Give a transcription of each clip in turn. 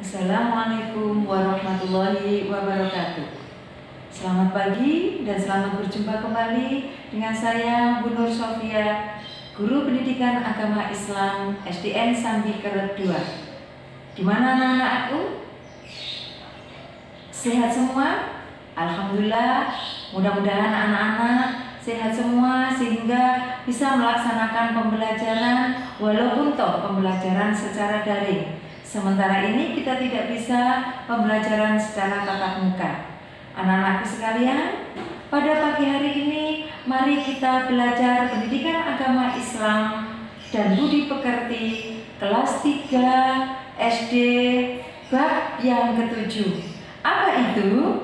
Assalamualaikum warahmatullahi wabarakatuh. Selamat pagi dan selamat berjumpa kembali dengan saya Bu Nur Sofia, Guru Pendidikan Agama Islam SDN Sambi Keret 2. Gimana anak-anakku? Sehat semua? Alhamdulillah, mudah-mudahan anak-anak sehat semua sehingga bisa melaksanakan pembelajaran walaupun toh pembelajaran secara daring. Sementara ini kita tidak bisa pembelajaran secara tatap muka. Anak-anakku sekalian, pada pagi hari ini mari kita belajar pendidikan agama Islam dan budi pekerti kelas 3 SD bab yang ke-7. Apa itu?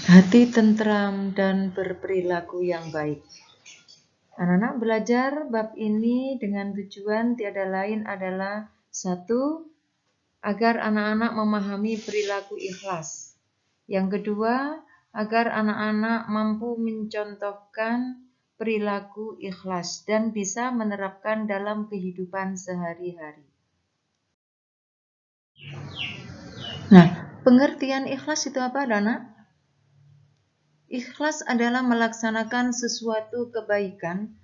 Hati tentram dan berperilaku yang baik. Anak-anak belajar bab ini dengan tujuan tiada lain adalah satu, agar anak-anak memahami perilaku ikhlas. Yang kedua, agar anak-anak mampu mencontohkan perilaku ikhlas dan bisa menerapkan dalam kehidupan sehari-hari. Nah, pengertian ikhlas itu apa, anak? Ikhlas adalah melaksanakan sesuatu kebaikan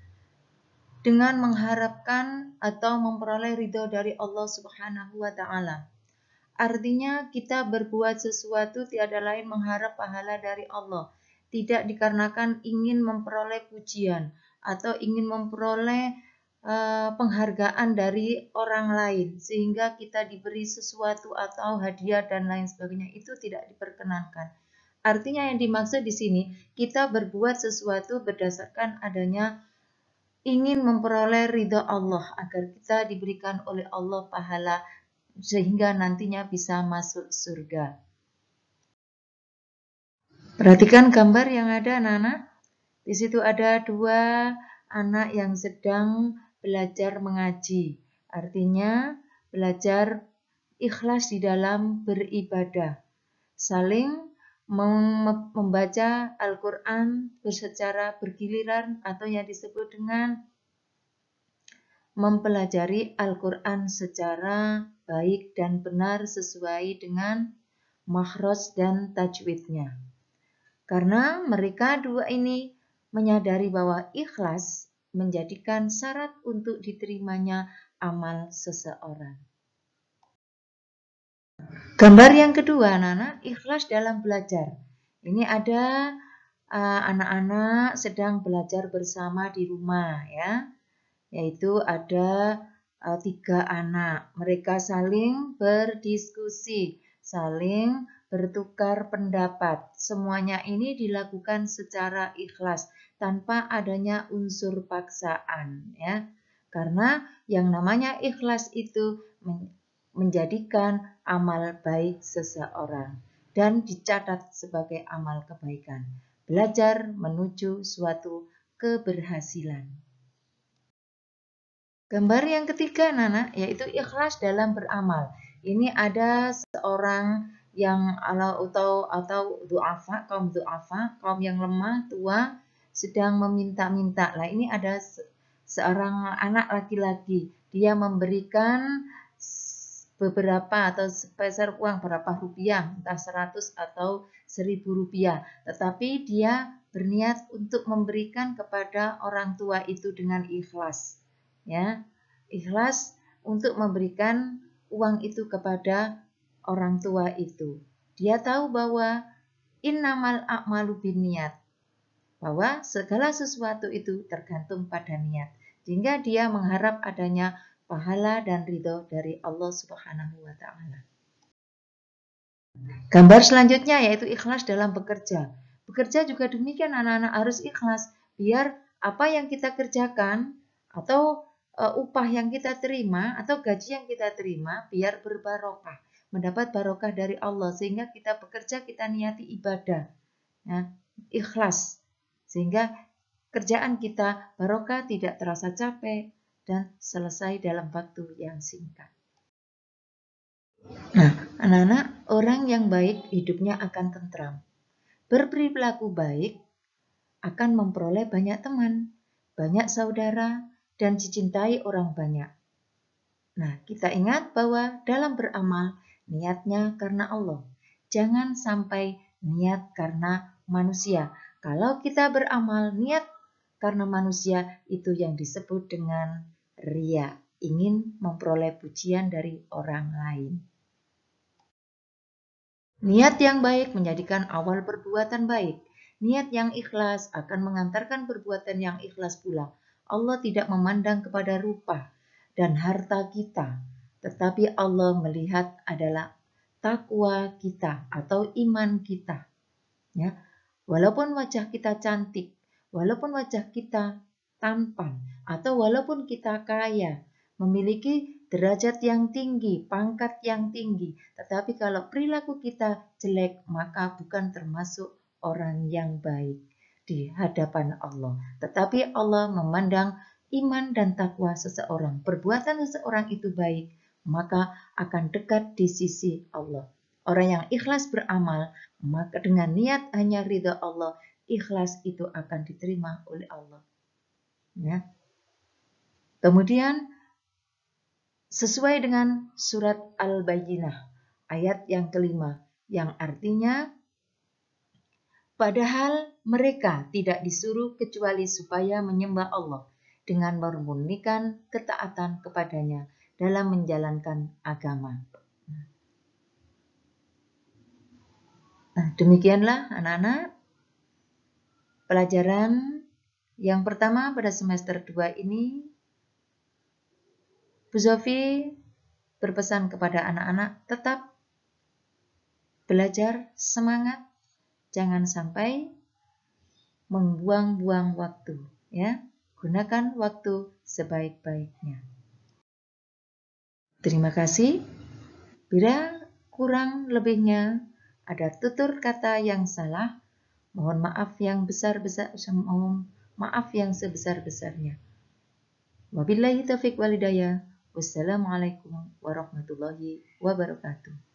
dengan mengharapkan atau memperoleh ridho dari Allah Subhanahu wa Ta'ala. Artinya, kita berbuat sesuatu tiada lain mengharap pahala dari Allah, tidak dikarenakan ingin memperoleh pujian atau ingin memperoleh penghargaan dari orang lain, sehingga kita diberi sesuatu atau hadiah dan lain sebagainya. Itu tidak diperkenankan. Artinya yang dimaksud di sini, kita berbuat sesuatu berdasarkan adanya ingin memperoleh ridho Allah agar kita diberikan oleh Allah pahala sehingga nantinya bisa masuk surga. Perhatikan gambar yang ada, anak-anak. Di situ ada dua anak yang sedang belajar mengaji. Artinya belajar ikhlas di dalam beribadah. Saling membaca Al-Quran secara bergiliran atau yang disebut dengan mempelajari Al-Quran secara baik dan benar sesuai dengan makhraj dan tajwidnya. Karena mereka dua ini menyadari bahwa ikhlas menjadikan syarat untuk diterimanya amal seseorang. Gambar yang kedua, anak-anak, ikhlas dalam belajar. Ini ada anak-anak sedang belajar bersama di rumah, ya, yaitu ada 3 anak. Mereka saling berdiskusi, saling bertukar pendapat. Semuanya ini dilakukan secara ikhlas tanpa adanya unsur paksaan, ya. Karena yang namanya ikhlas itu menjadikan amal baik seseorang dan dicatat sebagai amal kebaikan. Belajar menuju suatu keberhasilan. Gambar yang ketiga, anak-anak, yaitu ikhlas dalam beramal. Ini ada seorang yang atau du'afa, kaum yang lemah, tua, sedang meminta-minta. Nah, ini ada seorang anak laki-laki. Dia memberikan beberapa atau sepeser uang berapa rupiah, entah 100 atau 1000 rupiah. Tetapi dia berniat untuk memberikan kepada orang tua itu dengan ikhlas. Ya, ikhlas untuk memberikan uang itu kepada orang tua itu. Dia tahu bahwa innamal a'malu binniyat, bahwa segala sesuatu itu tergantung pada niat. Sehingga dia mengharap adanya pahala dan ridho dari Allah Subhanahu wa Ta'ala. Gambar selanjutnya yaitu ikhlas dalam bekerja. Bekerja juga demikian, anak-anak harus ikhlas biar apa yang kita kerjakan atau upah yang kita terima atau gaji yang kita terima biar berbarokah, mendapat barokah dari Allah, sehingga kita bekerja kita niati ibadah, ya, ikhlas, sehingga kerjaan kita barokah, tidak terasa capek dan selesai dalam waktu yang singkat. Nah, anak-anak, orang yang baik hidupnya akan tentram. Berperilaku baik akan memperoleh banyak teman, banyak saudara, dan dicintai orang banyak. Nah, kita ingat bahwa dalam beramal, niatnya karena Allah. Jangan sampai niat karena manusia. Kalau kita beramal niat karena manusia, itu yang disebut dengan ria, ingin memperoleh pujian dari orang lain. Niat yang baik menjadikan awal perbuatan baik. Niat yang ikhlas akan mengantarkan perbuatan yang ikhlas pula. Allah tidak memandang kepada rupa dan harta kita, tetapi Allah melihat adalah takwa kita atau iman kita. Ya, walaupun wajah kita cantik, walaupun wajah kita tampan, atau walaupun kita kaya, memiliki derajat yang tinggi, pangkat yang tinggi, tetapi kalau perilaku kita jelek, maka bukan termasuk orang yang baik di hadapan Allah. Tetapi Allah memandang iman dan takwa seseorang. Perbuatan seseorang itu baik, maka akan dekat di sisi Allah. Orang yang ikhlas beramal, maka dengan niat hanya ridha Allah, ikhlas itu akan diterima oleh Allah. Ya. Kemudian sesuai dengan surat Al-Bayyinah ayat yang kelima, yang artinya padahal mereka tidak disuruh kecuali supaya menyembah Allah dengan memurnikan ketaatan kepadanya dalam menjalankan agama. Nah, demikianlah anak-anak pelajaran yang pertama pada semester 2 ini. Bu Zofi berpesan kepada anak-anak tetap belajar, semangat, jangan sampai membuang-buang waktu, ya. Gunakan waktu sebaik-baiknya. Terima kasih. Bila kurang lebihnya ada tutur kata yang salah, mohon maaf yang sebesar-besarnya. Wabillahi taufiq walhidayah. Wassalamualaikum warahmatullahi wabarakatuh.